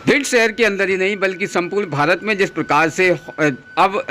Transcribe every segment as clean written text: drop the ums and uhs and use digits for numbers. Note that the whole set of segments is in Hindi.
भिंड शहर के अंदर ही नहीं बल्कि संपूर्ण भारत में जिस प्रकार से अब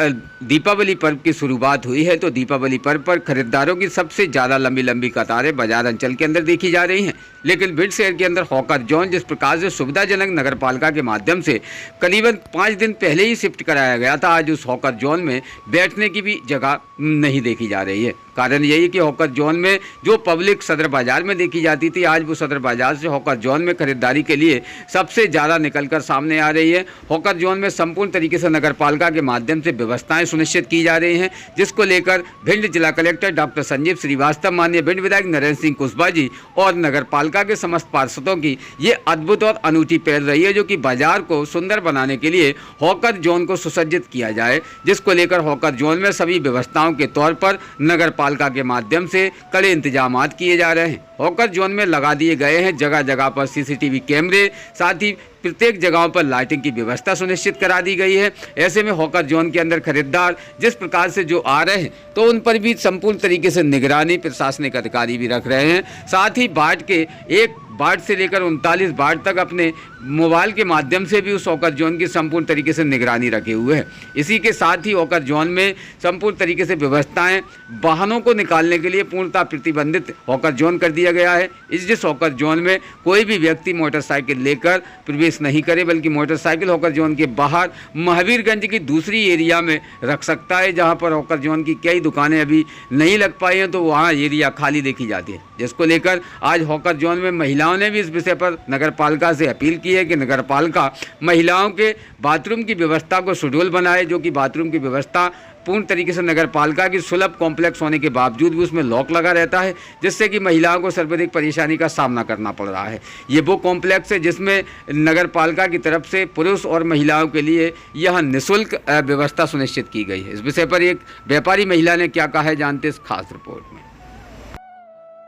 दीपावली पर्व की शुरुआत हुई है, तो दीपावली पर्व पर खरीदारों की सबसे ज़्यादा लंबी लंबी कतारें बाजार अंचल के अंदर देखी जा रही हैं। लेकिन भिंड शहर के अंदर हॉकर जोन जिस प्रकार से सुविधाजनक नगर पालिका के माध्यम से करीबन 5 दिन पहले ही शिफ्ट कराया गया था, आज उस हॉकर जोन में बैठने की भी जगह नहीं देखी जा रही है। कारण यही कि हॉकर जोन में जो पब्लिक सदर बाजार में देखी जाती थी, आज वो सदर बाजार से हॉकर जोन में खरीदारी के लिए सबसे ज़्यादा निकलकर सामने आ रही है। हॉकर जोन में संपूर्ण तरीके से नगर पालिका के माध्यम से व्यवस्थाएं सुनिश्चित की जा रही हैं, जिसको लेकर भिंड जिला कलेक्टर डॉक्टर संजीव श्रीवास्तव, माननीय भिंड विधायक नरेंद्र सिंह कुशवाहा जी और नगर पालिका के समस्त पार्षदों की ये अद्भुत और अनूठी पहल रही है, जो कि बाजार को सुंदर बनाने के लिए हॉकर जोन को सुसज्जित किया जाए, जिसको लेकर हॉकर जोन में सभी व्यवस्थाओं के तौर पर नगर पालिका के माध्यम से कड़े इंतजाम किए जा रहे हैं। हॉकर जोन में लगा दिए गए हैं जगह जगह पर सीसीटीवी कैमरे, साथ ही प्रत्येक जगहों पर लाइटिंग की व्यवस्था सुनिश्चित करा दी गई है। ऐसे में हॉकर जोन के अंदर खरीदार जिस प्रकार से जो आ रहे हैं, तो उन पर भी संपूर्ण तरीके से निगरानी प्रशासनिक अधिकारी भी रख रहे हैं। साथ ही वार्ड के 1 वार्ड से लेकर 39 वार्ड तक अपने मोबाइल के माध्यम से भी उस हॉकर जोन की संपूर्ण तरीके से निगरानी रखे हुए हैं। इसी के साथ ही हॉकर जोन में संपूर्ण तरीके से व्यवस्थाएं वाहनों को निकालने के लिए पूर्णतः प्रतिबंधित हॉकर जोन कर दिया गया है। जिस हॉकर जोन में कोई भी व्यक्ति मोटरसाइकिल लेकर प्रवेश नहीं करे, बल्कि मोटरसाइकिल हॉकर जोन के बाहर महावीरगंज की दूसरी एरिया में रख सकता है, जहां पर हॉकर जोन की कई दुकानें अभी नहीं लग पाई हैं, तो वहां एरिया खाली देखी जाती है। जिसको लेकर आज हॉकर जोन में महिलाओं ने भी इस विषय पर नगर पालिका से अपील की है कि नगर पालिका महिलाओं के बाथरूम की व्यवस्था को शेड्यूल बनाए, जो कि बाथरूम की व्यवस्था पूर्ण तरीके से नगर पालिका की सुलभ कॉम्प्लेक्स होने के बावजूद भी उसमें लॉक लगा रहता है, जिससे कि महिलाओं को सर्वाधिक परेशानी का सामना करना पड़ रहा है। ये वो कॉम्प्लेक्स है जिसमें नगर पालिका की तरफ से पुरुष और महिलाओं के लिए यह निःशुल्क व्यवस्था सुनिश्चित की गई है। इस विषय पर एक व्यापारी महिला ने क्या कहा है, जानते इस खास रिपोर्ट में।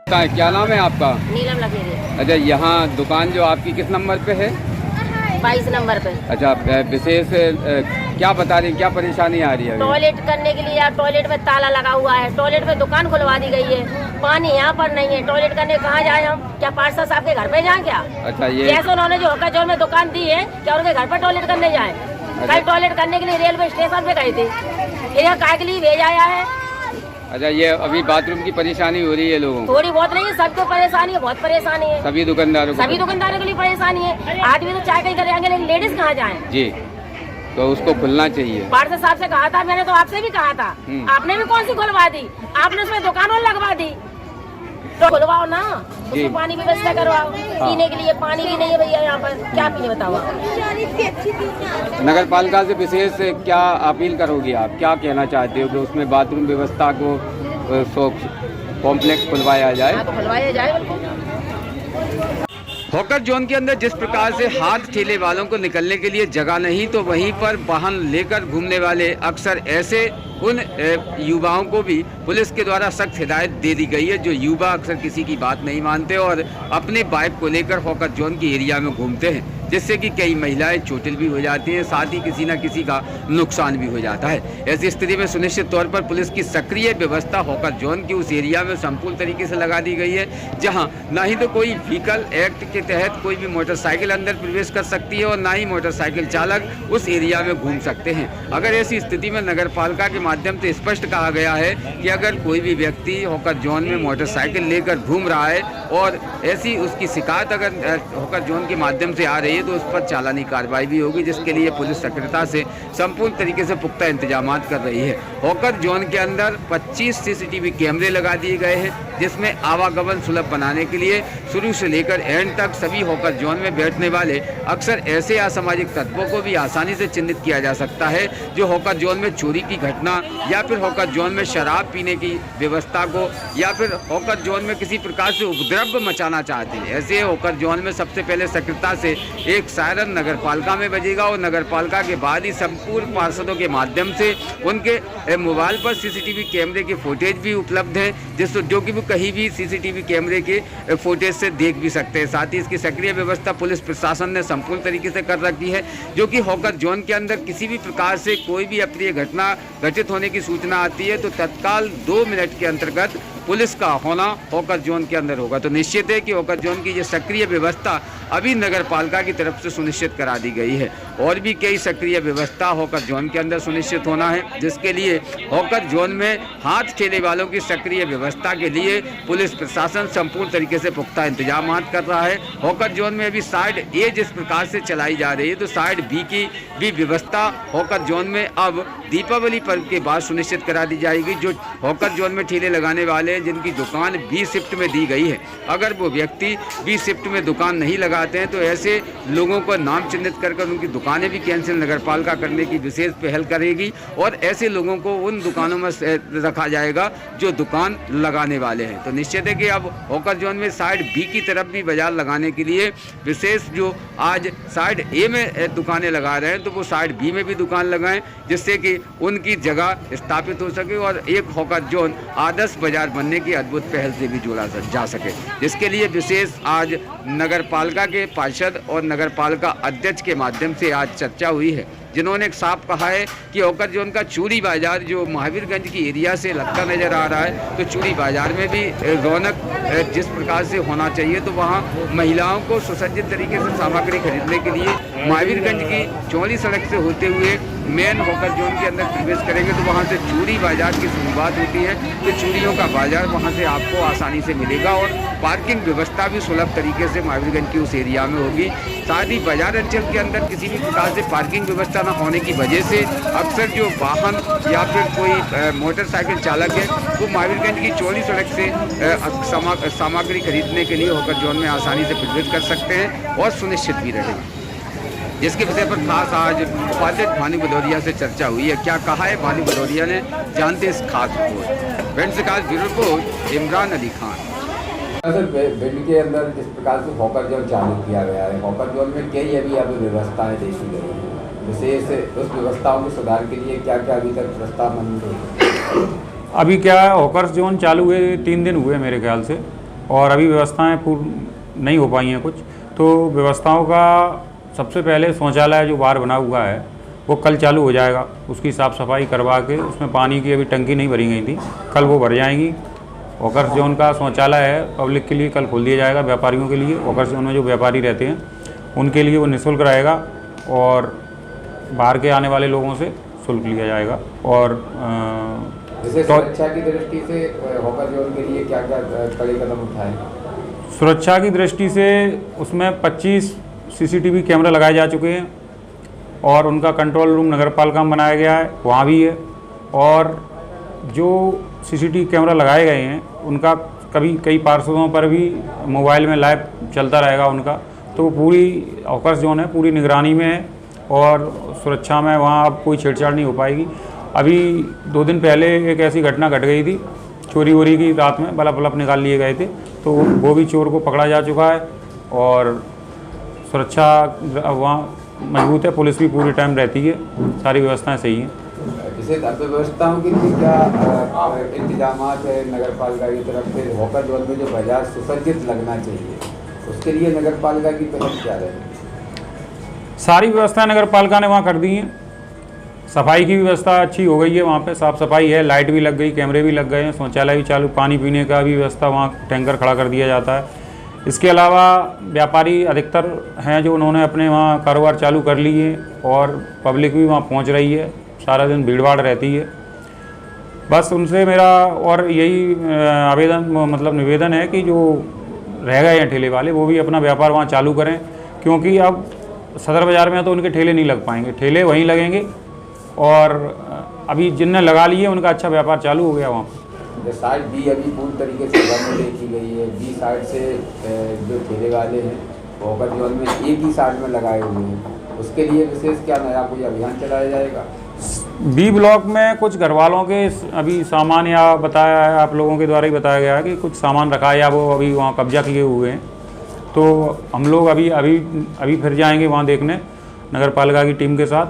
क्या नाम है आपका? नीलम लखेरी। अच्छा, यहाँ दुकान जो आपकी किस नंबर पे है? 22 नंबर पे। अच्छा, विशेष क्या बता रही, क्या परेशानी आ रही है? टॉयलेट करने के लिए टॉयलेट में ताला लगा हुआ है, टॉयलेट में दुकान खुलवा दी गई है, पानी यहाँ पर नहीं है। टॉयलेट करने कहाँ जाए हम? क्या पार्षद साहब के घर पे जाए क्या? अच्छा, ये जैसे उन्होंने जो हॉकर जोन में दुकान दी है, क्या उनके घर पर टॉयलेट करने जाए? कल टॉयलेट करने के लिए रेलवे स्टेशन पे गए थे, फिर काय के लिए भेजा आया है। अच्छा, ये अभी बाथरूम की परेशानी हो रही है लोगों को? थोड़ी बहुत नहीं है, सबको परेशानी है, बहुत परेशानी है। सभी दुकानदारों के लिए परेशानी है। आदमी तो चाय कहीं कर जाएंगे, लेकिन लेडीज कहाँ जाए? जी, तो उसको खुलना चाहिए। पार्षद साहब से कहा था, मैंने तो आपसे भी कहा था, आपने भी कौन सी खुलवा दी? आपने उसमें दुकान और लगवा दी, तो खुलवाओ ना, उसमें पानी की व्यवस्था करवाओ। पीने के लिए पानी भी नहीं है भैया, यहाँ पर क्या पीने बताओ? नगर पालिका से विशेष क्या अपील करोगी आप, क्या कहना चाहते हो कि उसमें बाथरूम व्यवस्था को कॉम्प्लेक्स खुलवाया जाए? खुलवाया जाए। हॉकर जोन के अंदर जिस प्रकार से हाथ ठेले वालों को निकलने के लिए जगह नहीं, तो वहीं पर वाहन लेकर घूमने वाले अक्सर ऐसे उन युवाओं को भी पुलिस के द्वारा सख्त हिदायत दे दी गई है, जो युवा अक्सर किसी की बात नहीं मानते और अपने बाइक को लेकर हॉकर जोन की एरिया में घूमते हैं, जिससे कि कई महिलाएं चोटिल भी हो जाती हैं, साथ ही किसी न किसी का नुकसान भी हो जाता है। ऐसी स्थिति में सुनिश्चित तौर पर पुलिस की सक्रिय व्यवस्था हॉकर जोन की उस एरिया में संपूर्ण तरीके से लगा दी गई है, जहां ना ही तो कोई व्हीकल एक्ट के तहत कोई भी मोटरसाइकिल अंदर प्रवेश कर सकती है और ना ही मोटरसाइकिल चालक उस एरिया में घूम सकते हैं। अगर ऐसी स्थिति में नगर पालिका के माध्यम से स्पष्ट कहा गया है कि अगर कोई भी व्यक्ति हॉकर जोन में मोटरसाइकिल लेकर घूम रहा है और ऐसी उसकी शिकायत अगर हॉकर जोन के माध्यम से आ रही है, तो उस पर चालानी कार्रवाई भी होगी, जिसके लिए पुलिस सक्रियता से संपूर्ण तरीके से पुख्ता इंतजाम कर रही है। हॉकर जोन के अंदर 25 सीसीटीवी कैमरे लगा दिए गए हैं, जिसमें आवागमन सुलभ बनाने के लिए शुरू से लेकर एंड तक सभी हॉकर जोन में बैठने वाले अक्सर ऐसे असामाजिक तत्वों को भी आसानी से चिन्हित किया जा सकता है, जो हॉकर जोन में चोरी की घटना या फिर हॉकर जोन में शराब पीने की व्यवस्था को या फिर हॉकर जोन में किसी प्रकार से उपद्रव मचाना चाहते हैं। ऐसे हॉकर जोन में सबसे पहले सक्रियता से एक सायरन नगर पालिका में बजेगा और नगर पालिका के बाद ही संपूर्ण पार्षदों के माध्यम से उनके मोबाइल पर सीसीटीवी कैमरे के फुटेज भी उपलब्ध हैं, जो कि वो कहीं भी सीसीटीवी कैमरे के फुटेज से देख भी सकते हैं। साथ ही इसकी सक्रिय व्यवस्था पुलिस प्रशासन ने संपूर्ण तरीके से कर रखी है, जो कि हॉकर जोन के अंदर किसी भी प्रकार से कोई भी अप्रिय घटना घटित होने की सूचना आती है तो तत्काल 2 मिनट के अंतर्गत पुलिस का होना हॉकर जोन के अंदर होगा। तो निश्चित है कि हॉकर जोन की ये सक्रिय व्यवस्था अभी नगर पालिका की तरफ से सुनिश्चित करा दी गई है और भी कई सक्रिय व्यवस्था हॉकर जोन के अंदर सुनिश्चित होना है, जिसके लिए हॉकर जोन में हाथ ठेले वालों की सक्रिय व्यवस्था के लिए पुलिस प्रशासन संपूर्ण तरीके से पुख्ता इंतजाम कर रहा है। हॉकर जोन में अभी साइड ए जिस प्रकार से चलाई जा रही है तो साइड बी की भी व्यवस्था हॉकर जोन में अब दीपावली पर्व के बाद सुनिश्चित करा दी जाएगी। जो हॉकर जोन में ठेले लगाने वाले हैं जिनकी दुकान बी शिफ्ट में दी गई है, अगर वो व्यक्ति बी शिफ्ट में दुकान नहीं लगाते हैं तो ऐसे लोगों को नाम चिन्हित कर उनकी दुकानें भी कैंसिल नगर पालिका करने की विशेष पहल करेगी और ऐसे लोगों को उन दुकानों में रखा जाएगा जो दुकान लगाने वाले हैं। तो निश्चित है कि अब हॉकर जोन में साइड बी की तरफ भी बाजार लगाने के लिए विशेष जो आज साइड ए में दुकानें लगा रहे हैं तो वो साइड बी में भी दुकान लगाएं, जिससे कि उनकी जगह स्थापित हो सके और एक हॉकर जोन आदर्श बाजार बनने की अद्भुत पहल से भी जोड़ा जा सके, जिसके लिए विशेष आज नगर पालिका के पार्षद और नगर पालिका अध्यक्ष के माध्यम से आज चर्चा हुई है, जिन्होंने एक साफ कहा है कि हॉकर जोन का चूड़ी बाजार जो महावीरगंज की एरिया से लगता नजर आ रहा है तो चूड़ी बाजार में भी रौनक जिस प्रकार से होना चाहिए तो वहाँ महिलाओं को सुसज्जित तरीके से सामग्री खरीदने के लिए महावीरगंज की चौड़ी सड़क से होते हुए मेन हॉकर जोन के अंदर प्रवेश करेंगे तो वहाँ से चूड़ी बाजार की शुरुआत होती है। तो चूड़ियों का बाजार वहाँ से आपको आसानी से मिलेगा और पार्किंग व्यवस्था भी सुलभ तरीके से महावीरगंज की उस एरिया में होगी। साथ ही बाजार अंचल के अंदर किसी भी प्रकार से पार्किंग व्यवस्था न होने की वजह से अक्सर जो वाहन या फिर कोई मोटरसाइकिल चालक है वो महावीरगंज की चौड़ी सड़क से सामग्री खरीदने के लिए हॉकर जोन में आसानी से प्रवेश कर सकते हैं और सुनिश्चित भी रहेगा, जिसके विषय पर खास आज उपाध्यक्ष भानु भदौरिया से चर्चा हुई है। क्या कहा है भानु भदौरिया ने, जानते इस खास रिपोर्ट। भिंड से खास bureau report Imran Ali Khan. Sir, Bhind के अंदर जिस प्रकार से हॉकर जोन चालू किया गया है, हॉकर जोन में कई अभी व्यवस्थाएं देखी गई हैं, विशेष उस व्यवस्थाओं के सुधार के लिए क्या क्या अभी तक प्रस्ताव मंजूर है? अभी क्या है, हॉकर जोन चालू हुए 3 दिन हुए मेरे ख्याल से और अभी व्यवस्थाएं पूर्ण नहीं हो पाई हैं कुछ। तो व्यवस्थाओं का सबसे पहले शौचालय जो बाहर बना हुआ है वो कल चालू हो जाएगा, उसकी साफ़ सफाई करवा के उसमें पानी की अभी टंकी नहीं भरी गई थी, कल वो भर जाएंगी। हॉकर जोन का शौचालय है पब्लिक के लिए, कल खोल दिया जाएगा व्यापारियों के लिए। हॉकर जोन में जो व्यापारी रहते हैं उनके लिए वो निःशुल्क रहेगा और बाहर के आने वाले लोगों से शुल्क लिया जाएगा। और सुरक्षा की दृष्टि से हॉकर जोन के लिए क्या क्या कड़े कदम उठाए? सुरक्षा की दृष्टि से उसमें 25 सीसीटीवी कैमरा लगाए जा चुके हैं और उनका कंट्रोल रूम नगर पालिका में बनाया गया है, वहाँ भी है। और जो सीसीटीवी कैमरा लगाए गए हैं उनका कई पार्षदों पर भी मोबाइल में लाइव चलता रहेगा उनका। तो पूरी हॉकर जोन है पूरी निगरानी में है और सुरक्षा में वहाँ अब कोई छेड़छाड़ नहीं हो पाएगी। अभी 2 दिन पहले एक ऐसी घटना घट गई थी, चोरी वोरी की, रात में बल्ब निकाल लिए गए थे, तो वो भी चोर को पकड़ा जा चुका है और सुरक्षा वहाँ मजबूत है, पुलिस भी पूरी टाइम रहती है, सारी व्यवस्थाएं सही हैं। विशेष अर्थव्यवस्थाओं के लिए क्या इंतजाम है नगर पालिका की तरफ से? हॉकर जोन में जो बाजार सुसज्जित लगना चाहिए उसके लिए नगर पालिका की पहल क्या रहेगी? सारी व्यवस्थाएं नगर पालिका ने वहाँ कर दी हैं। सफाई की व्यवस्था अच्छी हो गई है, वहाँ पे साफ़ सफाई है, लाइट भी लग गई, कैमरे भी लग गए हैं, शौचालय भी चालू, पानी पीने का भी व्यवस्था वहाँ टैंकर खड़ा कर दिया जाता है। इसके अलावा व्यापारी अधिकतर हैं जो उन्होंने अपने वहाँ कारोबार चालू कर लिए और पब्लिक भी वहाँ पहुँच रही है, सारा दिन भीड़ भाड़ रहती है। बस उनसे मेरा और यही निवेदन है कि जो रह गए हैं ठेले वाले वो भी अपना व्यापार वहाँ चालू करें, क्योंकि अब सदर बाज़ार में तो उनके ठेले नहीं लग पाएंगे, ठेले वहीं लगेंगे और अभी जिनने लगा लिए उनका अच्छा व्यापार चालू हो गया वहाँ पर। साइड बी अभी पूरी तरीके से बंद देखी गई है। बी साइड से जो ठेले वाले हैं हॉकर जोन में एक ही साइड में लगाए हुए हैं, उसके लिए विशेष क्या नया कोई अभियान चलाया जाएगा? बी ब्लॉक में कुछ घर वालों के अभी सामान या बताया है, आप लोगों के द्वारा ही बताया गया है कि कुछ सामान रखा है या वो अभी वहाँ कब्जा किए हुए हैं, तो हम लोग अभी फिर जाएंगे वहाँ देखने नगर पालिका की टीम के साथ।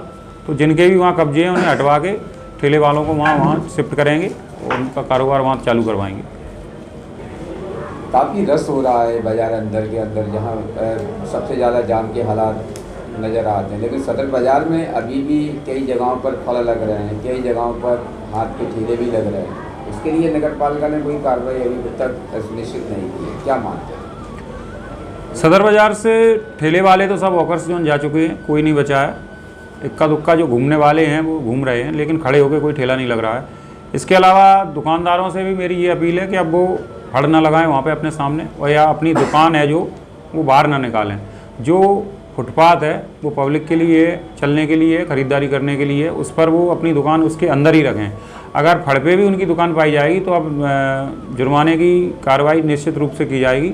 तो जिनके भी वहाँ कब्जे हैं उन्हें हटवा के ठेले वालों को वहाँ शिफ्ट करेंगे और उनका कारोबार वहाँ चालू करवाएंगे। काफ़ी रस हो रहा है बाज़ार अंदर के अंदर, जहाँ सबसे ज़्यादा जाम के हालात नज़र आते हैं, लेकिन सदर बाज़ार में अभी भी कई जगहों पर फल लग रहे हैं, कई जगहों पर हाथ के ठेले भी लग रहे हैं। इसके लिए नगर पालिका ने कोई कार्रवाई अभी तक सुनिश्चित नहीं की है, क्या मानते हैं? सदर बाज़ार से ठेले वाले तो सब हॉकर्स जोन जा चुके हैं, कोई नहीं बचा है। इक्का दुक्का जो घूमने वाले हैं वो घूम रहे हैं, लेकिन खड़े होकर कोई ठेला नहीं लग रहा है। इसके अलावा दुकानदारों से भी मेरी ये अपील है कि अब वो फड़ ना लगाएं वहाँ पे अपने सामने, और या अपनी दुकान है जो वो बाहर ना निकालें। जो फुटपाथ है वो पब्लिक के लिए, चलने के लिए, ख़रीदारी करने के लिए, उस पर वो अपनी दुकान उसके अंदर ही रखें। अगर फड़ पे भी उनकी दुकान पाई जाएगी तो अब जुर्माने की कार्रवाई निश्चित रूप से की जाएगी।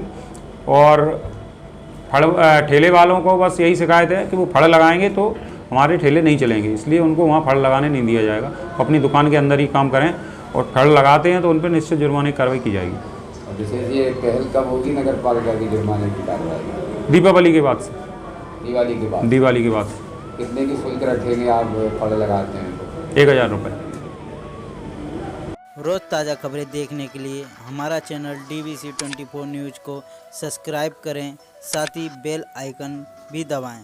और ठेले वालों को बस यही शिकायत है कि वो फड़ लगाएंगे तो हमारे ठेले नहीं चलेंगे, इसलिए उनको वहाँ फड़ लगाने नहीं दिया जाएगा। अपनी दुकान के अंदर ही काम करें, और फड़ लगाते हैं तो उन पर निश्चित जुर्माने की कार्रवाई की जाएगी। और विशेष ये पहल कब होगी नगर पालिका की जुर्माने की कार्रवाई? दीपावली के बाद से। दिवाली के बाद? दिवाली के बाद। कितने की शुल्क रखेंगे आप फड़ लगाते हैं? 1000 रुपये। रोज़ ताज़ा खबरें देखने के लिए हमारा चैनल DVC 24 न्यूज़ को सब्सक्राइब करें, साथ ही बेल आइकन भी दबाएं।